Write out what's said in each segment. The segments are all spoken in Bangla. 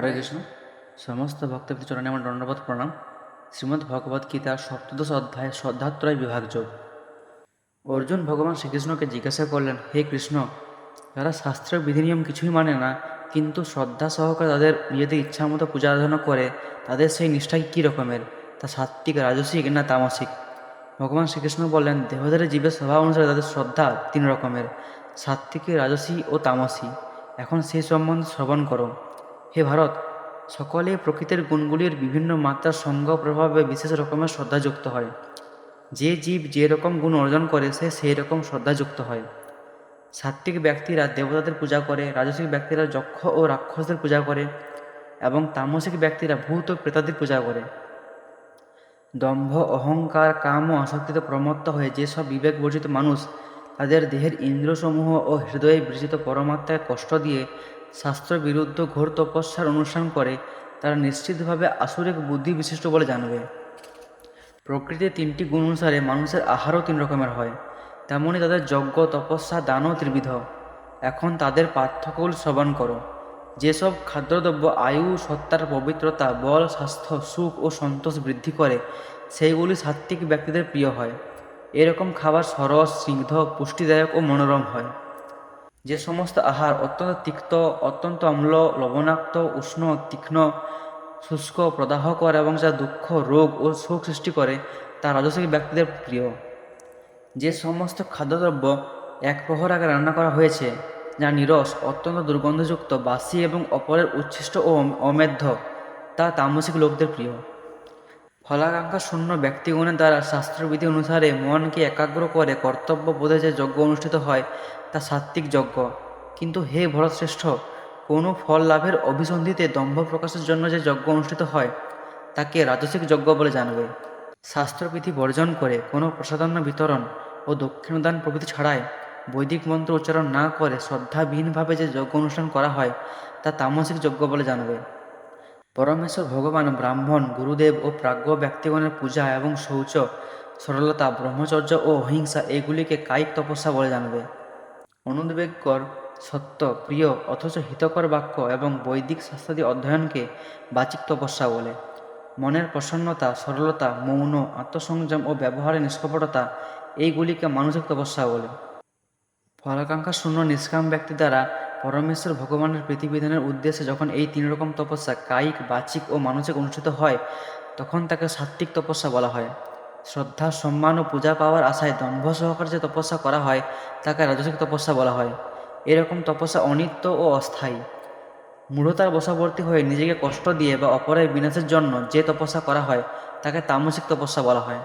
হরে কৃষ্ণ। সমস্ত ভক্তদের চরণে আমার দণ্ডবোধ প্রণাম। শ্রীমদ্ ভগবদ গীতার সপ্তদশ অধ্যায় শ্রদ্ধাত্রয় বিভাগযোগ। অর্জুন ভগবান শ্রীকৃষ্ণকে জিজ্ঞাসা করলেন, হে কৃষ্ণ, যারা শাস্ত্রের বিধিনিয়ম কিছুই মানে না কিন্তু শ্রদ্ধা সহকারে তাদের নিজেদের ইচ্ছা মতো পূজা আরাধনা করে, তাদের সেই নিষ্ঠা কী রকমের? তা সাত্ত্বিক, রাজসিক না তামসিক? ভগবান শ্রীকৃষ্ণ বললেন, দেহধারী জীবের স্বভাব অনুসারে তাদের শ্রদ্ধা তিন রকমের, সাত্ত্বিকী, রাজসী ও তামসী। এখন সেই সম্বন্ধে শ্রবণ করো। হে ভারত, সকলে প্রকৃতির গুণগুলির বিভিন্ন মাত্রার সঙ্গ প্রভাবে বিশেষ রকমের শ্রদ্ধাযুক্ত হয়। যে জীব যে রকম গুণ অর্জন করে সে সেই রকম শ্রদ্ধাযুক্ত হয়। সাত্ত্বিক ব্যক্তিরা দেবতাদের পূজা করে, রাজসিক ব্যক্তিরা যক্ষ ও রাক্ষসদের পূজা করে এবং তামসিক ব্যক্তিরা ভূত ও প্রেতাদের পূজা করে। দম্ভ, অহংকার, কাম ও আসক্তিতে প্রমত্ত হয়ে যেসব বিবেক বর্জিত মানুষ তাদের দেহের ইন্দ্রিয়সমূহ ও হৃদয়ে বিরচিত পরমাত্মায় কষ্ট দিয়ে শাস্ত্র বিরুদ্ধ ঘোর তপস্যার অনুষ্ঠান করে, তারা নিশ্চিতভাবে আসুরিক বুদ্ধি বিশিষ্ট বলে জানবে। প্রকৃতির তিনটি গুণ অনুসারে মানুষের আহারও তিন রকমের হয়, তেমনি তাদের যজ্ঞ, তপস্যা, দানও ত্রিবিধ। এখন তাদের পার্থক্যগুলি শ্রবণ করো। যেসব খাদ্যদ্রব্য আয়ু, সত্তার পবিত্রতা, বল, স্বাস্থ্য, সুখ ও সন্তোষ বৃদ্ধি করে সেইগুলি সাত্ত্বিক ব্যক্তিদের প্রিয় হয়। এরকম খাবার সরস, স্নিগ্ধ, পুষ্টিদায়ক ও মনোরম হয়। যে সমস্ত আহার অত্যন্ত তিক্ত, অত্যন্ত অম্ল, লবণাক্ত, উষ্ণ, তীক্ষ্ণ, শুষ্ক, প্রদাহকর এবং যা দুঃখ, রোগ ও শোক সৃষ্টি করে তা রাজসিক ব্যক্তিদের প্রিয়। যে সমস্ত খাদ্যদ্রব্য এক প্রহর আগে রান্না করা হয়েছে, যা নিরস, অত্যন্ত দুর্গন্ধযুক্ত, বাসি এবং অপরের উচ্ছিষ্ট ও অমেধ্য, তা তামসিক লোকদের প্রিয়। ফলাকাঙ্ক্ষা শূন্য ব্যক্তিগণের দ্বারা শাস্ত্রবিধি অনুসারে মনকে একাগ্র করে কর্তব্য বোধে যে যজ্ঞ অনুষ্ঠিত হয় তা সাত্ত্বিক যজ্ঞ। কিন্তু হে ভরতশ্রেষ্ঠ, কোনো ফল লাভের অভিসন্ধিতে দম্ভ প্রকাশের জন্য যে যজ্ঞ অনুষ্ঠিত হয় তাকে রাজসিক যজ্ঞ বলে জানবে। শাস্ত্রবিধি বর্জন করে কোনো প্রসাদান্ন বিতরণ ও দক্ষিণদান প্রভৃতি ছাড়াই বৈদিক মন্ত্র উচ্চারণ না করে শ্রদ্ধাবিহীনভাবে যে যজ্ঞ অনুষ্ঠান করা হয় তা তামসিক যজ্ঞ বলে জানবে। পরমেশ্বর ভগবান ব্রাহ্মণ, গুরুদেব ও প্রাজ্ঞ ব্যক্তিগণের পূজা এবং শৌচ, সরলতা, ব্রহ্মচর্য ও অহিংসা এগুলিকে কায়িক তপস্যা বলে জানবে। অনুদ্বেগকর, সত্য, প্রিয় অথচ হিতকর বাক্য এবং বৈদিক শাস্ত্রাদি অধ্যয়নকে বাচিক তপস্যা বলে। মনের প্রসন্নতা, সরলতা, মৌন, আত্মসংযম ও ব্যবহারে নিষ্কপটতা এইগুলিকে মানসিক তপস্যা বলে। ফলাকাঙ্ক্ষা শূন্য নিষ্কাম ব্যক্তি দ্বারা পরমেশ্বর ভগবানের প্রীতিবিধানের উদ্দেশ্যে যখন এই তিন রকম তপস্যা কায়িক, বাচিক ও মানসিক অনুষ্ঠিত হয় তখন তাকে সাত্ত্বিক তপস্যা বলা হয়। শ্রদ্ধা, সম্মান ও পূজা পাওয়ার আশায় দম্ভ সহকারে যে তপস্যা করা হয় তাকে রাজসিক তপস্যা বলা হয়। এরকম তপস্যা অনিত্য ও অস্থায়ী। মূঢ়তার বশবর্তী হয়ে নিজেকে কষ্ট দিয়ে বা অপরের বিনাশের জন্য যে তপস্যা করা হয় তাকে তামসিক তপস্যা বলা হয়।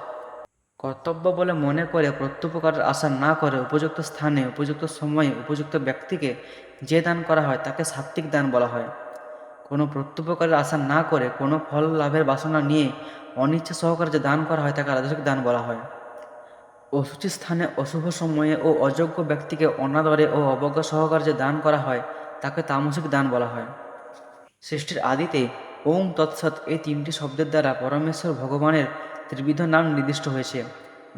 কর্তব্য বলে মনে করে প্রত্যুপকারের আশা না করে উপযুক্ত স্থানে, উপযুক্ত সময়ে, উপযুক্ত ব্যক্তিকে যে দান করা হয় তাকে সাত্ত্বিক দান বলা হয়। কোনো প্রত্যুপকারের আশা না করে কোনো ফল লাভের বাসনা নিয়ে অনিচ্ছা সহকারে যে দান করা হয় তাকে রাজসিক দান বলা হয়। অশুচি স্থানে, অশুভ সময়ে ও অযোগ্য ব্যক্তিকে অনাদরে ও অবজ্ঞা সহকারে যে দান করা হয় তাকে তামসিক দান বলা হয়। সৃষ্টির আদিতে ওং তৎসৎ এই তিনটি শব্দের দ্বারা পরমেশ্বর ভগবানের ত্রিবিধ নাম নির্দিষ্ট হয়েছে।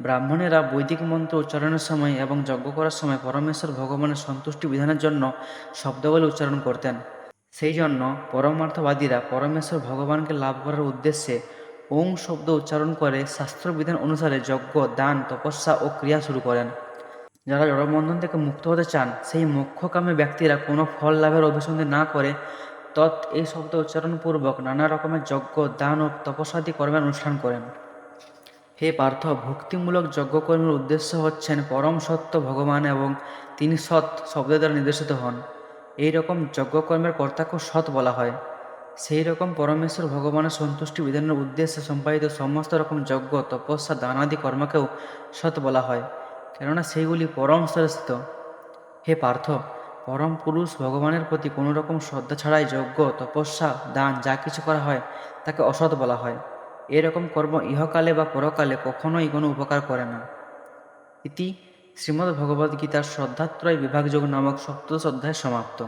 ব্রাহ্মণেরা বৈদিক মন্ত্র উচ্চারণের সময় এবং যজ্ঞ করার সময় পরমেশ্বর ভগবানের সন্তুষ্টি বিধানের জন্য শব্দগুলি উচ্চারণ করতেন। সেই জন্য পরমার্থবাদীরা পরমেশ্বর ভগবানকে লাভ করার উদ্দেশ্যে ওং শব্দ উচ্চারণ করে শাস্ত্রবিধান অনুসারে যজ্ঞ, দান, তপস্যা ও ক্রিয়া শুরু করেন। যারা জড়বন্ধন থেকে মুক্ত হতে চান সেই মোক্ষকামী ব্যক্তিরা কোনো ফল লাভের অভিসন্ধি না করে এই শব্দ উচ্চারণপূর্বক নানা রকমের যজ্ঞ, দান ও তপস্যাদি কর্মের অনুষ্ঠান করেন। হে পার্থ, ভক্তিমূলক যজ্ঞকর্মের উদ্দেশ্য হচ্ছেন পরম সত্য ভগবান এবং তিনি সৎ শব্দের দ্বারা নির্দেশিত হন। এই রকম যজ্ঞকর্মের কর্তাকে সৎ বলা হয়। সেই রকম পরমেশ্বর ভগবানের সন্তুষ্টি বিধানের উদ্দেশ্যে সম্পাদিত সমস্ত রকম যজ্ঞ, তপস্যা, দানাদি কর্মকেও সৎ বলা হয়, কেননা সেইগুলি পরম স্তরে স্থিত। হে পার্থ, পরম পুরুষ ভগবানের প্রতি কোনো রকম শ্রদ্ধা ছাড়াই যজ্ঞ, তপস্যা, দান যা কিছু করা হয় তাকে অসৎ বলা হয়। এরকম কর্ম ইহকালে বা পরকালে কখনোই কোনো উপকার করে না। ইতি শ্রীমদ্ভগবদ্গীতার শ্রদ্ধাত্রয় বিভাগযোগ নামক সপ্তদশ অধ্যায় সমাপ্ত।